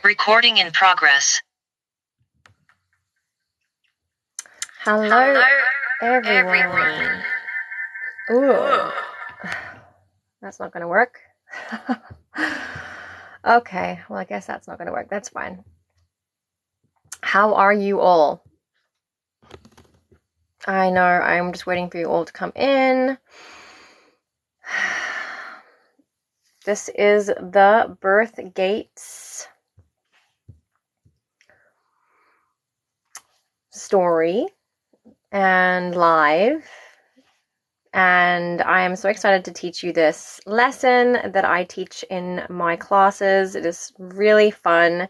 Recording in progress. Hello, everyone. Ooh, that's not going to work. Okay, well, I guess that's not going to work. That's fine. How are you all? I know, I'm just waiting for you all to come in. This is the Birth Gates story and live. And I am so excited to teach you this lesson that I teach in my classes. It is really fun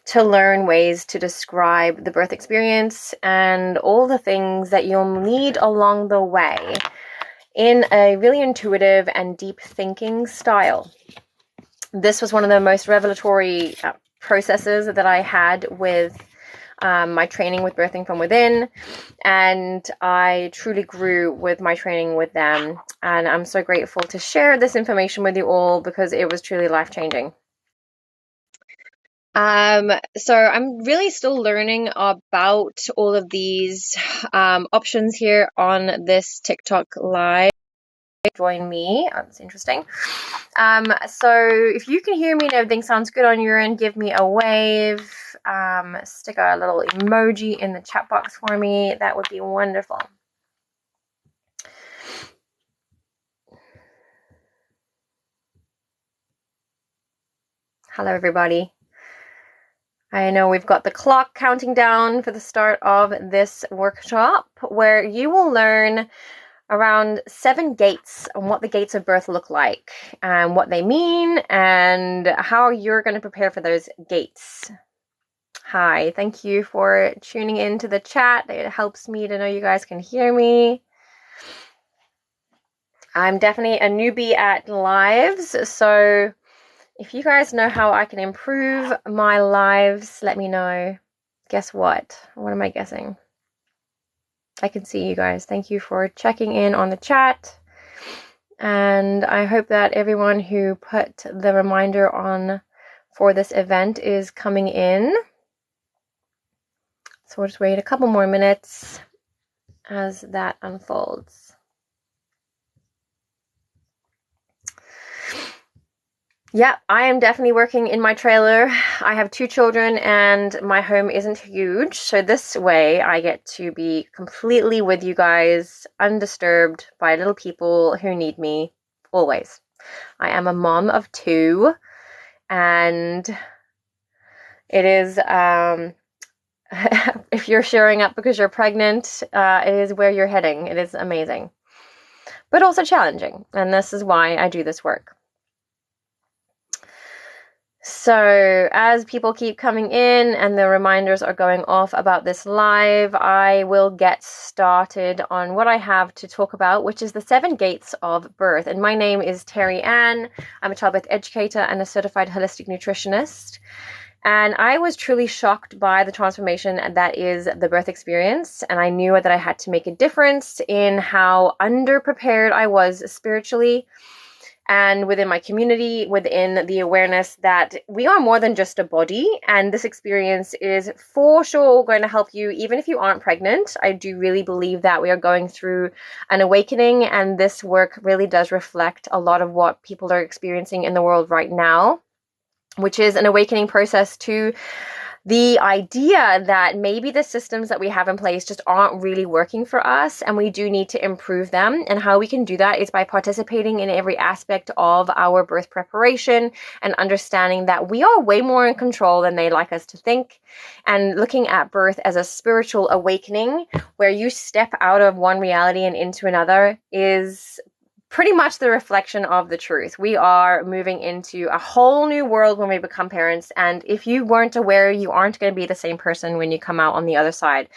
to learn ways to describe the birth experience and all the things that you'll need along the way in a really intuitive and deep thinking style. This was one of the most revelatory processes that I had with my training with Birthing from Within, and I truly grew with my training with them, and I'm so grateful to share this information with you all because it was truly life-changing. So I'm really still learning about all of these options here on this TikTok live. Join me. That's interesting. So if you can hear me and everything sounds good on your end, give me a wave. Stick a little emoji in the chat box for me. That would be wonderful. Hello, everybody. I know we've got the clock counting down for the start of this workshop where you will learn around 7 gates on what the gates of birth look like and what they mean and how you're going to prepare for those gates. Hi, thank you for tuning into the chat. It helps me to know you guys can hear me. I'm definitely a newbie at lives, so if you guys know how I can improve my lives, let me know. Guess what? What am I guessing? I can see you guys. Thank you for checking in on the chat. And I hope that everyone who put the reminder on for this event is coming in. So we'll just wait a couple more minutes as that unfolds. Yeah, I am definitely working in my trailer. I have 2 children and my home isn't huge. So this way I get to be completely with you guys, undisturbed by little people who need me always. I am a mom of 2 and it is, if you're showing up because you're pregnant, it is where you're heading. It is amazing, but also challenging. And this is why I do this work. So as people keep coming in and the reminders are going off about this live, I will get started on what I have to talk about, which is the 7 gates of birth. And my name is Teri-Ann. I'm a childbirth educator and a certified holistic nutritionist. And I was truly shocked by the transformation that is the birth experience. And I knew that I had to make a difference in how underprepared I was spiritually and within my community, within the awareness that we are more than just a body. And this experience is for sure going to help you, even if you aren't pregnant. I do really believe that we are going through an awakening, and this work really does reflect a lot of what people are experiencing in the world right now, which is an awakening process to the idea that maybe the systems that we have in place just aren't really working for us and we do need to improve them. And how we can do that is by participating in every aspect of our birth preparation and understanding that we are way more in control than they like us to think, and looking at birth as a spiritual awakening where you step out of one reality and into another is pretty much the reflection of the truth. We are moving into a whole new world when we become parents. And if you weren't aware, you aren't going to be the same person when you come out on the other side.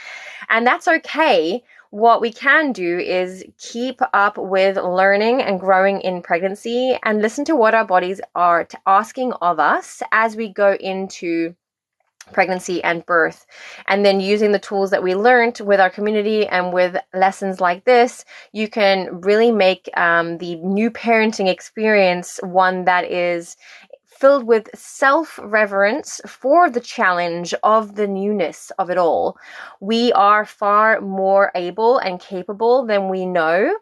And that's okay. What we can do is keep up with learning and growing in pregnancy and listen to what our bodies are asking of us as we go into pregnancy and birth, and then using the tools that we learned with our community and with lessons like this, you can really make the new parenting experience one that is filled with self-reverence for the challenge of the newness of it all. We are far more able and capable than we know.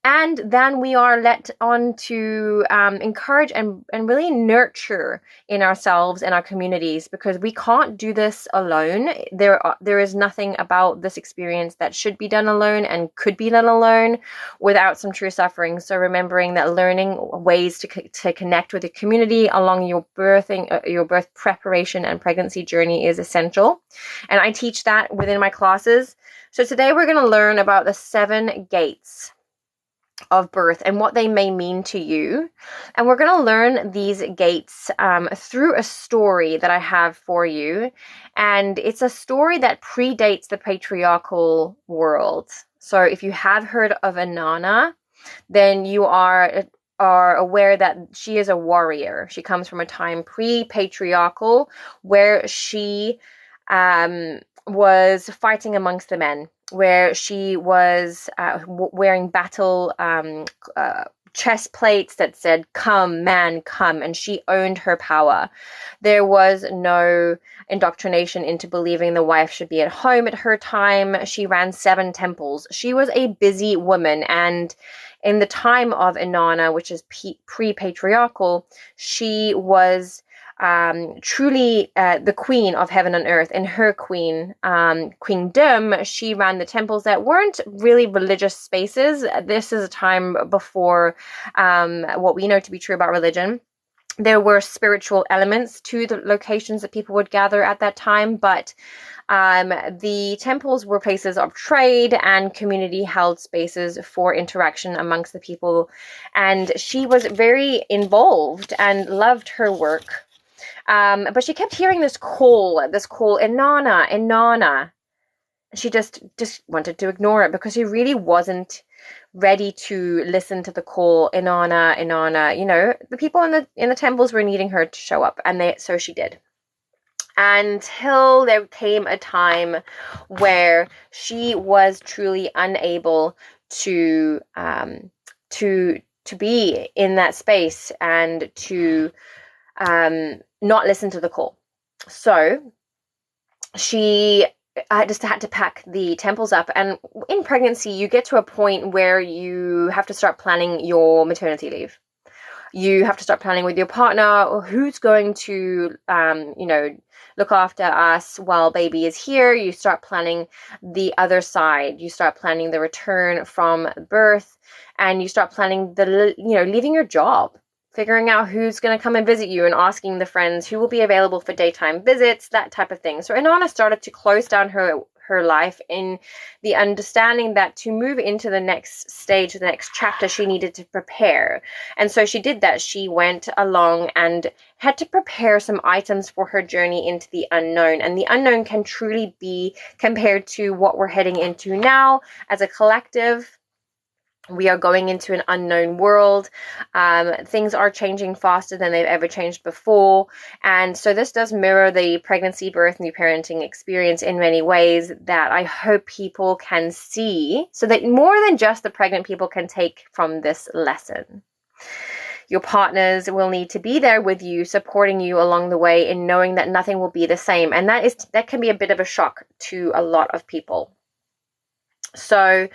And then we are let on to encourage and really nurture in ourselves and our communities, because we can't do this alone. There is nothing about this experience that should be done alone and could be done alone without some true suffering. So remembering that learning ways to connect with the community along your birth preparation and pregnancy journey is essential. And I teach that within my classes. So today we're going to learn about the 7 gates of birth and what they may mean to you. And we're going to learn these gates through a story that I have for you. And it's a story that predates the patriarchal world. So if you have heard of Innana, then you are aware that she is a warrior. She comes from a time pre-patriarchal where she was fighting amongst the men, where she was wearing battle chest plates that said, "Come, man, come," and she owned her power. There was no indoctrination into believing the wife should be at home at her time. She ran 7 temples. She was a busy woman, and in the time of Innana, which is pre-patriarchal, she was truly the queen of heaven and earth. In her queendom, she ran the temples that weren't really religious spaces. This is a time before what we know to be true about religion. There were spiritual elements to the locations that people would gather at that time, but the temples were places of trade and community held spaces for interaction amongst the people. And she was very involved and loved her work. But she kept hearing this call, Innana, Innana. She just wanted to ignore it because she really wasn't ready to listen to the call, Innana, Innana. You know, the people in the temples were needing her to show up, and so she did. Until there came a time where she was truly unable to be in that space and to not listen to the call. So she just had to pack the temples up. And in pregnancy, you get to a point where you have to start planning your maternity leave. You have to start planning with your partner, or who's going to, look after us while baby is here. You start planning the other side. You start planning the return from birth, and you start planning leaving your job, figuring out who's going to come and visit you, and asking the friends who will be available for daytime visits, that type of thing. So Innana started to close down her life in the understanding that to move into the next stage, the next chapter, she needed to prepare. And so she did that. She went along and had to prepare some items for her journey into the unknown. And the unknown can truly be compared to what we're heading into now as a collective. We are going into an unknown world. Things are changing faster than they've ever changed before. And so this does mirror the pregnancy, birth, new parenting experience in many ways that I hope people can see, so that more than just the pregnant people can take from this lesson. Your partners will need to be there with you, supporting you along the way, in knowing that nothing will be the same. And that can be a bit of a shock to a lot of people. So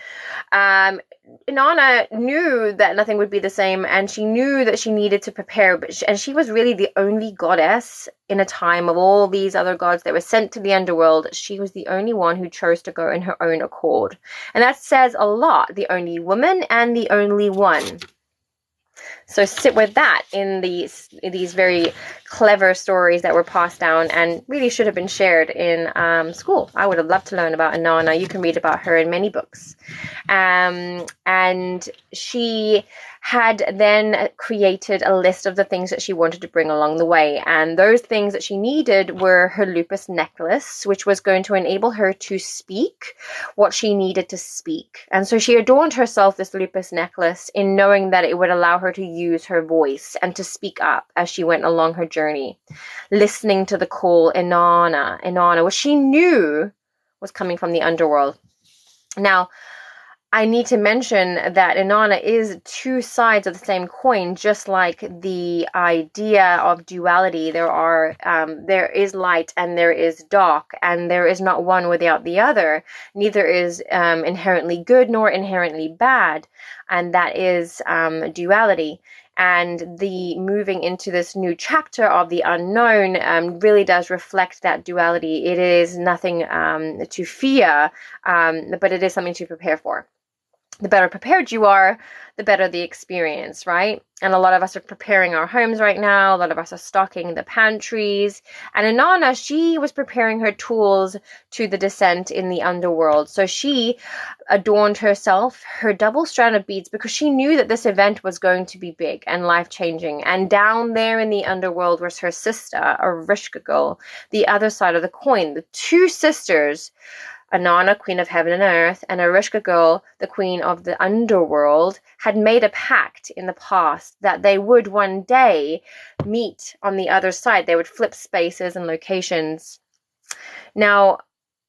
Innana knew that nothing would be the same, and she knew that she needed to prepare, and she was really the only goddess in a time of all these other gods that were sent to the underworld. She was the only one who chose to go in her own accord. And that says a lot, the only woman and the only one. So sit with that in these very clever stories that were passed down and really should have been shared in school. I would have loved to learn about Innana. You can read about her in many books. And she had then created a list of the things that she wanted to bring along the way. And those things that she needed were her lupus necklace, which was going to enable her to speak what she needed to speak. And so she adorned herself this lupus necklace in knowing that it would allow her to use her voice and to speak up as she went along her journey, listening to the call, Innana, Innana, which she knew was coming from the underworld. Now, I need to mention that Innana is two sides of the same coin, just like the idea of duality. There is light and there is dark, and there is not one without the other. Neither is inherently good nor inherently bad, and that is duality. And the moving into this new chapter of the unknown really does reflect that duality. It is nothing to fear, but it is something to prepare for. The better prepared you are, the better the experience, right? And a lot of us are preparing our homes right now. A lot of us are stocking the pantries. And Innana, she was preparing her tools to the descent in the underworld. So she adorned herself, her double strand of beads, because she knew that this event was going to be big and life-changing. And down there in the underworld was her sister, Ereshkigal, the other side of the coin. The two sisters, Innana, queen of heaven and earth, and Ereshkigal, the queen of the underworld, had made a pact in the past that they would one day meet on the other side. They would flip spaces and locations. Now,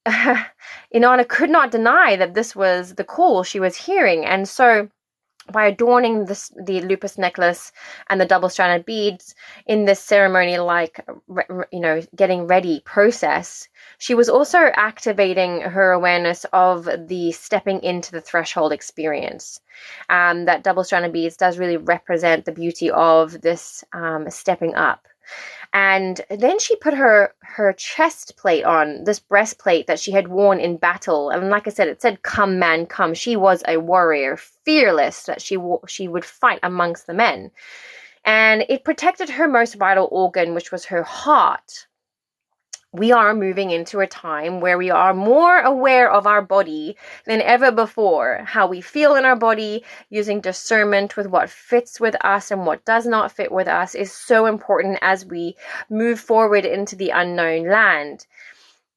Innana could not deny that this was the call she was hearing, and so by adorning the lupus necklace and the double-stranded beads in this ceremony-like, getting ready process, she was also activating her awareness of the stepping into the threshold experience. That double-stranded beads does really represent the beauty of this stepping up. And then she put her chest plate on, this breastplate that she had worn in battle. And like I said, it said, "Come, man, come." She was a warrior, fearless, that she would fight amongst the men. And it protected her most vital organ, which was her heart. We are moving into a time where we are more aware of our body than ever before. How we feel in our body, using discernment with what fits with us and what does not fit with us, is so important as we move forward into the unknown land.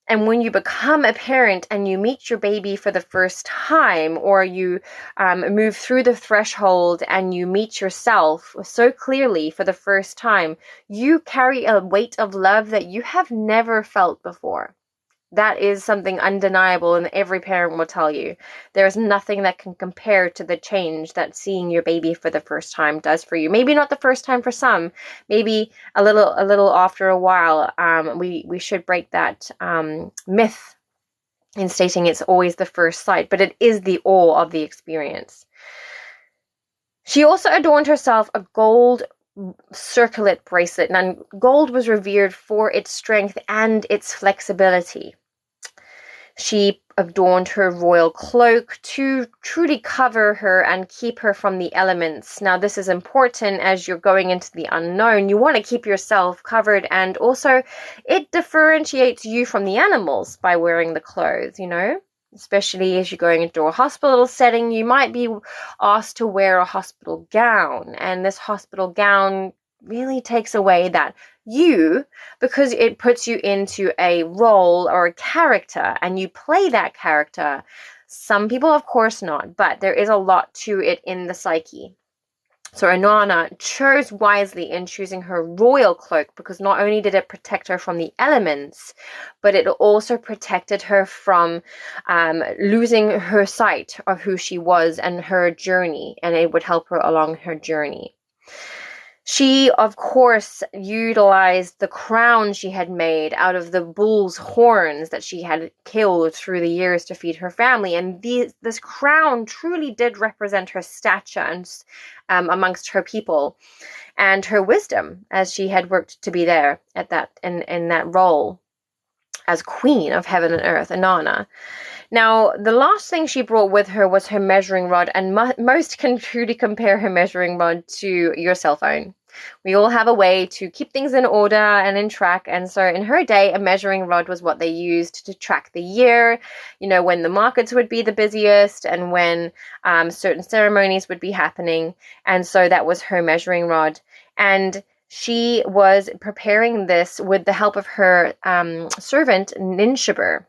And when you become a parent and you meet your baby for the first time, or you move through the threshold and you meet yourself so clearly for the first time, you carry a weight of love that you have never felt before. That is something undeniable, and every parent will tell you. There is nothing that can compare to the change that seeing your baby for the first time does for you. Maybe not the first time for some, maybe a little after a while. We should break that myth in stating it's always the first sight, but it is the awe of the experience. She also adorned herself a gold circlet bracelet, and gold was revered for its strength and its flexibility. She adorned her royal cloak to truly cover her and keep her from the elements. Now, this is important as you're going into the unknown. You want to keep yourself covered, and also it differentiates you from the animals by wearing the clothes, especially as you're going into a hospital setting. You might be asked to wear a hospital gown, and this hospital gown really takes away that you, because it puts you into a role or a character and you play that character. Some people, of course, not, but there is a lot to it in the psyche. So Innana chose wisely in choosing her royal cloak, because not only did it protect her from the elements, but it also protected her from losing her sight of who she was and her journey, and it would help her along her journey. She, of course, utilized the crown she had made out of the bull's horns that she had killed through the years to feed her family. And this crown truly did represent her stature and, amongst her people, and her wisdom, as she had worked to be there at that in that role as queen of heaven and earth, Innana. Now, the last thing she brought with her was her measuring rod, and most can truly compare her measuring rod to your cell phone. We all have a way to keep things in order and in track, and so in her day, a measuring rod was what they used to track the year, when the markets would be the busiest and when certain ceremonies would be happening, and so that was her measuring rod. And she was preparing this with the help of her servant, Ninshibur.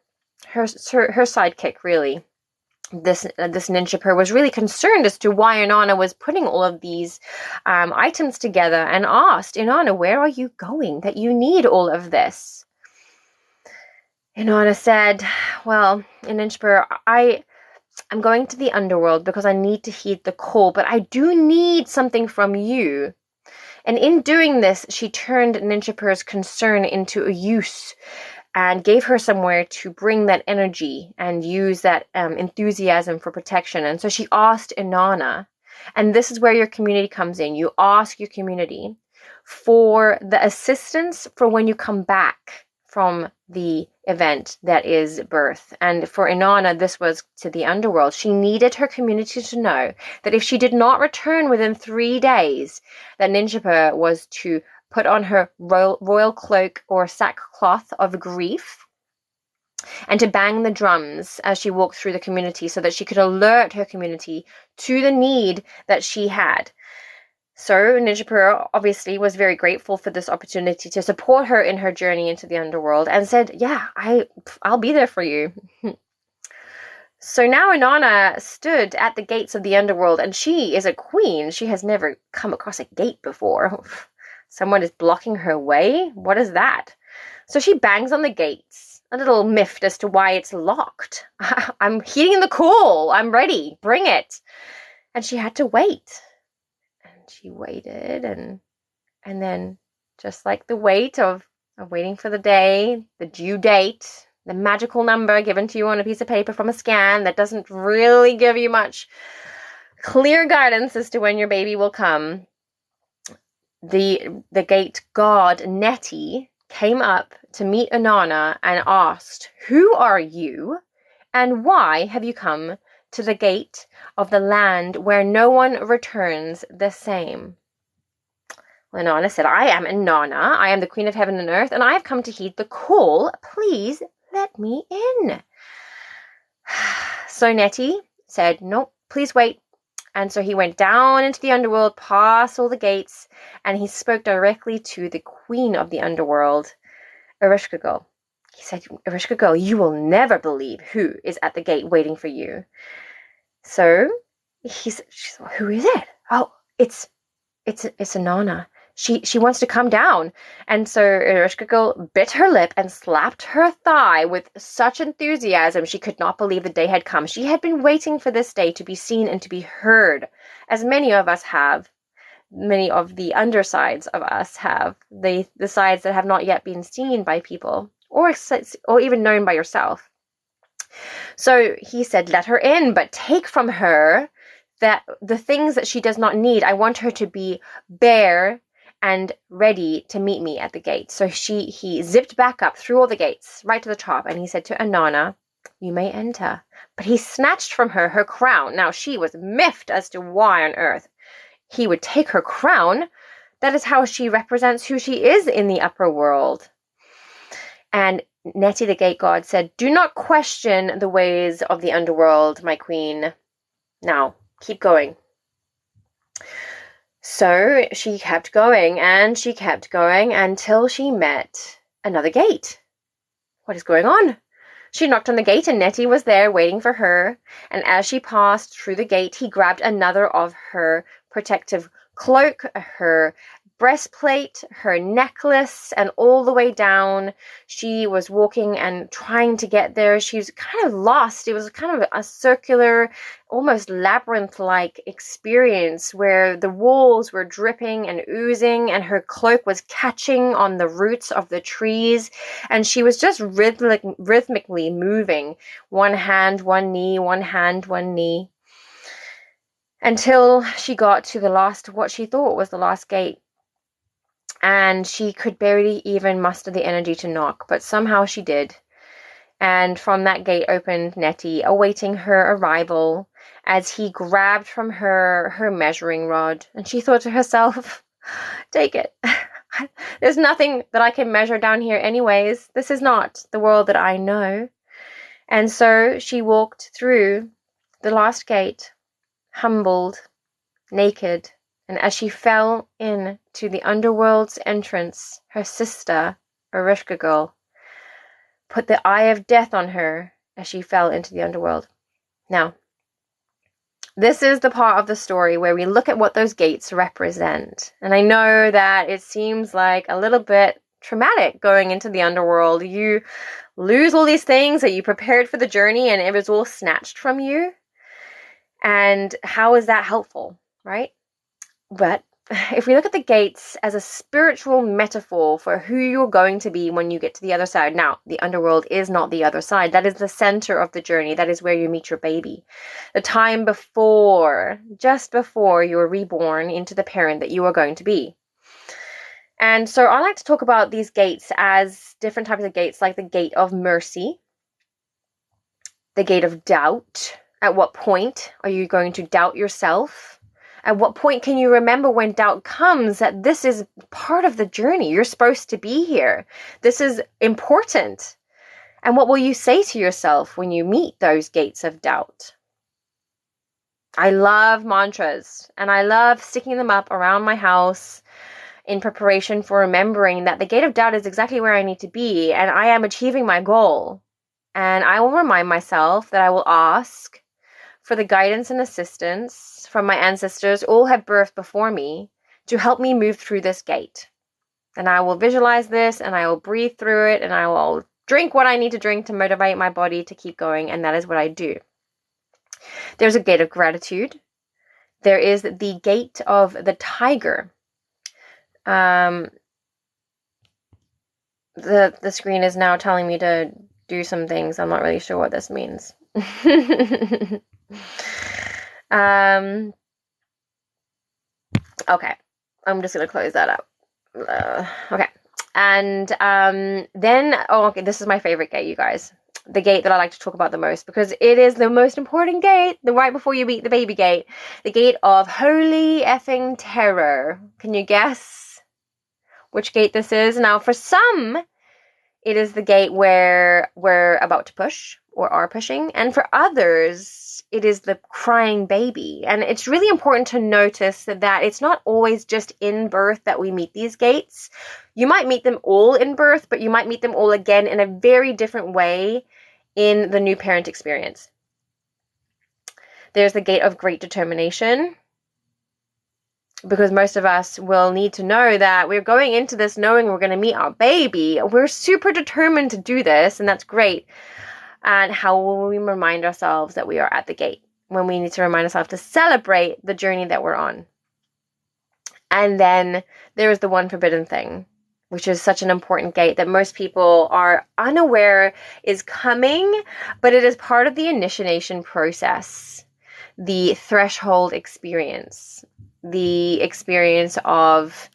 Her sidekick, really. This Ninshibur was really concerned as to why Innana was putting all of these items together, and asked, "Innana, where are you going that you need all of this?" Innana said, "Well, Ninshibur, I'm going to the underworld because I need to heed the call, but I do need something from you. And in doing this, she turned Ninjaper's concern into a use and gave her somewhere to bring that energy and use that enthusiasm for protection. And so she asked Innana, and this is where your community comes in. You ask your community for the assistance for when you come back from the event that is birth. And for Innana, this was to the underworld. She needed her community to know that if she did not return within 3 days, that Ninjaper was to put on her royal cloak or sackcloth of grief and to bang the drums as she walked through the community so that she could alert her community to the need that she had. So Ninjaper obviously was very grateful for this opportunity to support her in her journey into the underworld and said, yeah, I'll be there for you. So now Innana stood at the gates of the underworld, and she is a queen. She has never come across a gate before. Someone is blocking her way? What is that? So she bangs on the gates, a little miffed as to why it's locked. I'm heeding the call. I'm ready. Bring it. And she had to wait. And she waited, and then just like the wait of waiting for the day, the due date, the magical number given to you on a piece of paper from a scan that doesn't really give you much clear guidance as to when your baby will come. The gate guard, Nettie, came up to meet Innana and asked, "Who are you, and why have you come to the gate of the land where no one returns the same?" Innana said, "I am Innana. I am the Queen of Heaven and Earth, and I have come to heed the call. Please let me in." So Nettie said, "No, please wait." And so he went down into the underworld, past all the gates, and he spoke directly to the queen of the underworld, Ereshkigal. He said, "Ereshkigal, you will never believe who is at the gate waiting for you." So she said, "Who is it?" "Oh, it's Innana. She wants to come down." And so Ereshkigal bit her lip and slapped her thigh with such enthusiasm she could not believe the day had come. She had been waiting for this day to be seen and to be heard, as many of us have. Many of the undersides of us have, the sides that have not yet been seen by people or even known by yourself. So he said, "Let her in, but take from her that the things that she does not need. I want her to be bare and ready to meet me at the gate." So he zipped back up through all the gates right to the top, and he said to Innana, "You may enter." But he snatched from her her crown. Now she was miffed as to why on earth he would take her crown. That is how she represents who she is in the upper world. And Nettie the gate guard said, "Do not question the ways of the underworld, my queen. Now, keep going." So she kept going, and she kept going until she met another gate. What is going on? She knocked on the gate, and Nettie was there waiting for her. And as she passed through the gate, he grabbed another of her protective cloak, her breastplate, her necklace, and all the way down she was walking and trying to get there. She was kind of lost. It was kind of a circular, almost labyrinth-like experience where the walls were dripping and oozing, and her cloak was catching on the roots of the trees, and she was just rhythmically moving, one hand, one knee, one hand, one knee, until she got to what she thought was the last gate. And she could barely even muster the energy to knock, but somehow she did. And from that gate opened Nettie, awaiting her arrival, as he grabbed from her measuring rod. And she thought to herself, "Take it. There's nothing that I can measure down here anyways. This is not the world that I know." And so she walked through the last gate, humbled, naked, and as she fell in to the underworld's entrance, her sister, Ereshkigal, put the eye of death on her as she fell into the underworld. Now, this is the part of the story where we look at what those gates represent. And I know that it seems like a little bit traumatic going into the underworld. You lose all these things that you prepared for the journey, and it was all snatched from you. And how is that helpful, right? But if we look at the gates as a spiritual metaphor for who you're going to be when you get to the other side. Now, the underworld is not the other side. That is the center of the journey. That is where you meet your baby. The time before, just before you're reborn into the parent that you are going to be. And so I like to talk about these gates as different types of gates, like the gate of mercy, the gate of doubt. At what point are you going to doubt yourself? At what point can you remember when doubt comes that this is part of the journey? You're supposed to be here. This is important. And what will you say to yourself when you meet those gates of doubt? I love mantras, and I love sticking them up around my house in preparation for remembering that the gate of doubt is exactly where I need to be, and I am achieving my goal. And I will remind myself that I will ask for the guidance and assistance from my ancestors, all have birthed before me, to help me move through this gate. And I will visualize this, and I will breathe through it, and I will drink what I need to drink to motivate my body to keep going, and that is what I do. There's a gate of gratitude. There is the gate of the tiger. The screen is now telling me to do some things. I'm not really sure what this means. Okay, I'm just gonna close that up. Okay, and then, okay, this is my favorite gate, you guys. The gate that I like to talk about the most, because it is the most important gate, the right before you meet the baby gate, the gate of holy effing terror. Can you guess which gate this is? Now, for some, it is the gate where we're about to push or are pushing. And for others, it is the crying baby. And it's really important to notice that it's not always just in birth that we meet these gates. You might meet them all in birth, but you might meet them all again in a very different way in the new parent experience. There's the gate of great determination, because most of us will need to know that we're going into this knowing we're going to meet our baby. We're super determined to do this, and that's great. And how will we remind ourselves that we are at the gate when we need to remind ourselves to celebrate the journey that we're on? And then there is the one forbidden thing, which is such an important gate that most people are unaware is coming, but it is part of the initiation process, the threshold experience. The experience of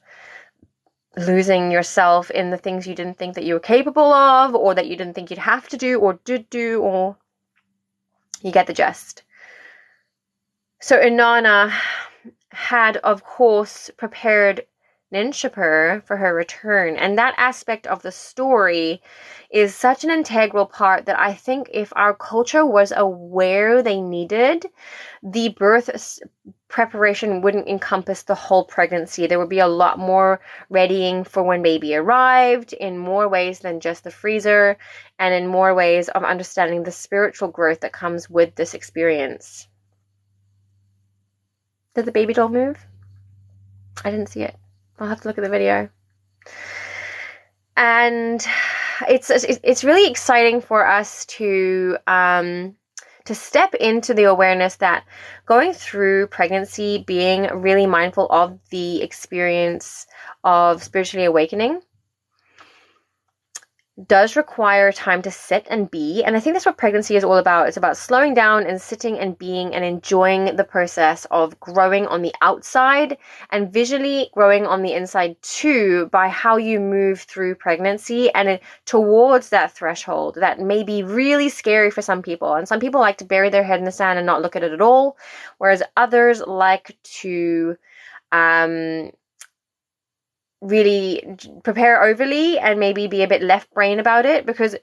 losing yourself in the things you didn't think that you were capable of, or that you didn't think you'd have to do, or did do, or you get the gist. So Innana had, of course, prepared Ninshapur for her return, and that aspect of the story is such an integral part that I think if our culture was aware they needed, the birth preparation wouldn't encompass the whole pregnancy. There would be a lot more readying for when baby arrived in more ways than just the freezer, and in more ways of understanding the spiritual growth that comes with this experience. Did the baby doll move? I didn't see it. I'll have to look at the video. And it's really exciting for us to step into the awareness that going through pregnancy, being really mindful of the experience of spiritually awakening, does require time to sit and be. And I think that's what pregnancy is all about. It's about slowing down and sitting and being and enjoying the process of growing on the outside and visually growing on the inside too, by how you move through pregnancy and towards that threshold that may be really scary for some people. And some people like to bury their head in the sand and not look at it at all, whereas others like to really prepare overly and maybe be a bit left brain about it, because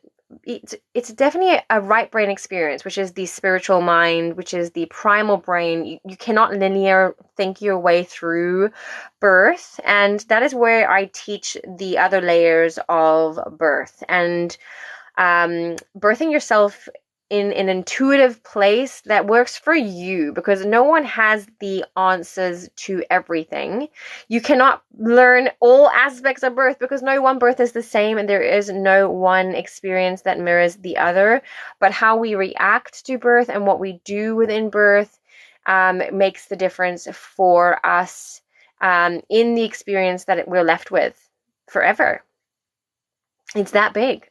it's definitely a right brain experience, which is the spiritual mind, which is the primal brain. You cannot linear think your way through birth, and that is where I teach the other layers of birth and birthing yourself in an intuitive place that works for you, because no one has the answers to everything. You cannot learn all aspects of birth because no one birth is the same, and there is no one experience that mirrors the other. But how we react to birth and what we do within birth makes the difference for us in the experience that we're left with forever. It's that big.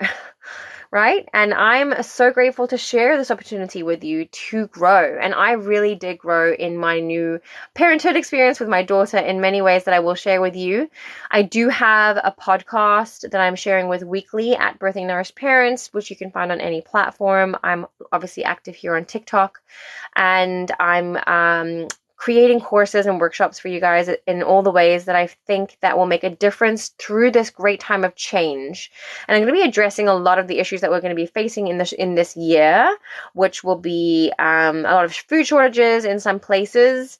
Right? And I'm so grateful to share this opportunity with you to grow. And I really did grow in my new parenthood experience with my daughter in many ways that I will share with you. I do have a podcast that I'm sharing with weekly at Birthing Nourished Parents, which you can find on any platform. I'm obviously active here on TikTok, and I'm creating courses and workshops for you guys in all the ways that I think that will make a difference through this great time of change. And I'm going to be addressing a lot of the issues that we're going to be facing in this year, which will be a lot of food shortages in some places,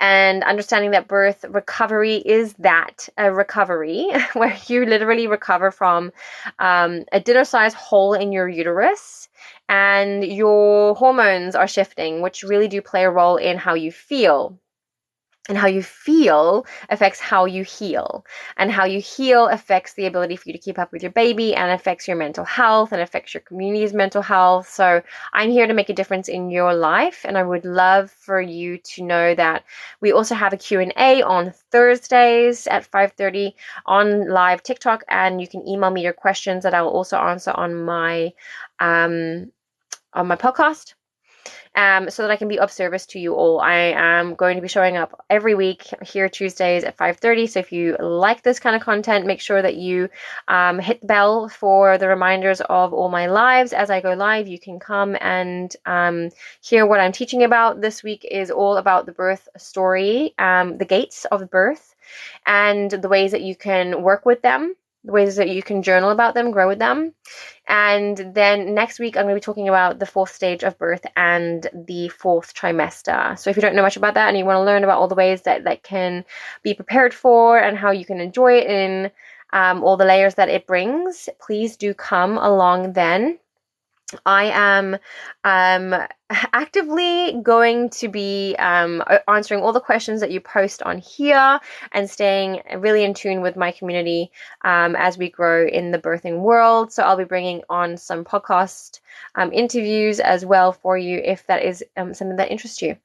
and understanding that birth recovery is that, a recovery where you literally recover from a dinner-sized hole in your uterus, and your hormones are shifting, which really do play a role in how you feel. And how you feel affects how you heal. And how you heal affects the ability for you to keep up with your baby, and affects your mental health, and affects your community's mental health. So I'm here to make a difference in your life. And I would love for you to know that we also have a Q&A on Thursdays at 5:30 on live TikTok. And you can email me your questions that I will also answer on my podcast. So that I can be of service to you all. I am going to be showing up every week here Tuesdays at 5:30. So if you like this kind of content, make sure that you hit the bell for the reminders of all my lives. As I go live, you can come and hear what I'm teaching about. This week is all about the birth story, the gates of birth, and the ways that you can work with them, the ways that you can journal about them, grow with them. And then next week, I'm going to be talking about the 4th stage of birth and the 4th trimester. So if you don't know much about that and you want to learn about all the ways that can be prepared for and how you can enjoy it in all the layers that it brings, please do come along then. I am actively going to be answering all the questions that you post on here, and staying really in tune with my community as we grow in the birthing world. So I'll be bringing on some podcast interviews as well for you if that is something that interests you.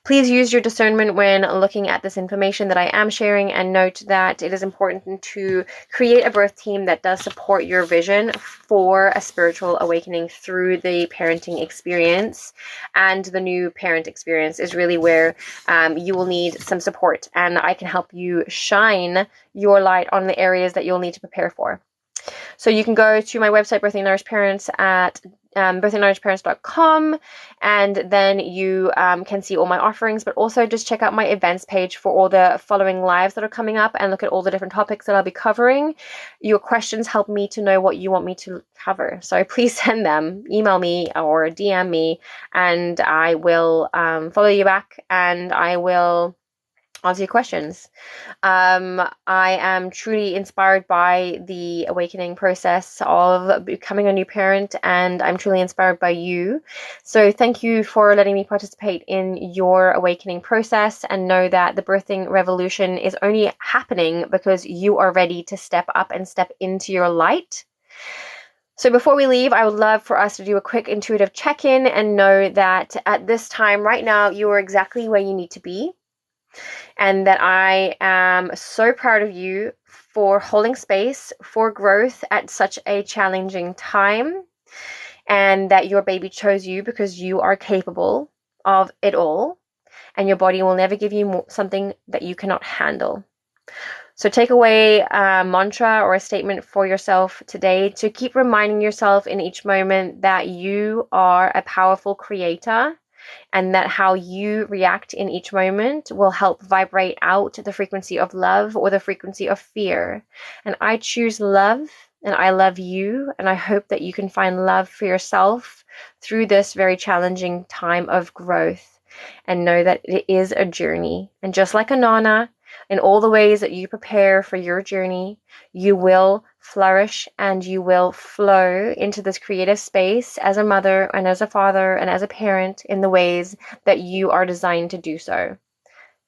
Please use your discernment when looking at this information that I am sharing, and note that it is important to create a birth team that does support your vision for a spiritual awakening through the parenting experience. And the new parent experience is really where you will need some support, and I can help you shine your light on the areas that you'll need to prepare for. So you can go to my website, Birthing Nourished Parents, at birthingnourishedparents.com, and then you can see all my offerings, but also just check out my events page for all the following lives that are coming up, and look at all the different topics that I'll be covering. Your questions help me to know what you want me to cover, so please send them, email me or DM me, and I will follow you back, and I will answer your questions. I am truly inspired by the awakening process of becoming a new parent, and I'm truly inspired by you. So thank you for letting me participate in your awakening process, and know that the birthing revolution is only happening because you are ready to step up and step into your light. So before we leave, I would love for us to do a quick intuitive check-in, and know that at this time right now, you are exactly where you need to be. And that I am so proud of you for holding space for growth at such a challenging time, and that your baby chose you because you are capable of it all, and your body will never give you something that you cannot handle. So take away a mantra or a statement for yourself today to keep reminding yourself in each moment that you are a powerful creator, and that how you react in each moment will help vibrate out the frequency of love or the frequency of fear. And I choose love, and I love you, and I hope that you can find love for yourself through this very challenging time of growth, and know that it is a journey. And just like Innana, in all the ways that you prepare for your journey, you will flourish and you will flow into this creative space as a mother and as a father and as a parent in the ways that you are designed to do so.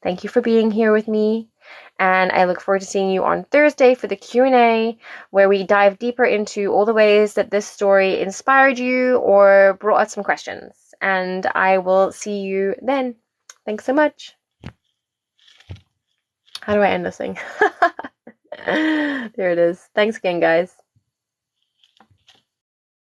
Thank you for being here with me, and I look forward to seeing you on Thursday for the Q&A, where we dive deeper into all the ways that this story inspired you or brought out some questions. And I will see you then. Thanks so much. How do I end this thing? There it is. Thanks again, guys.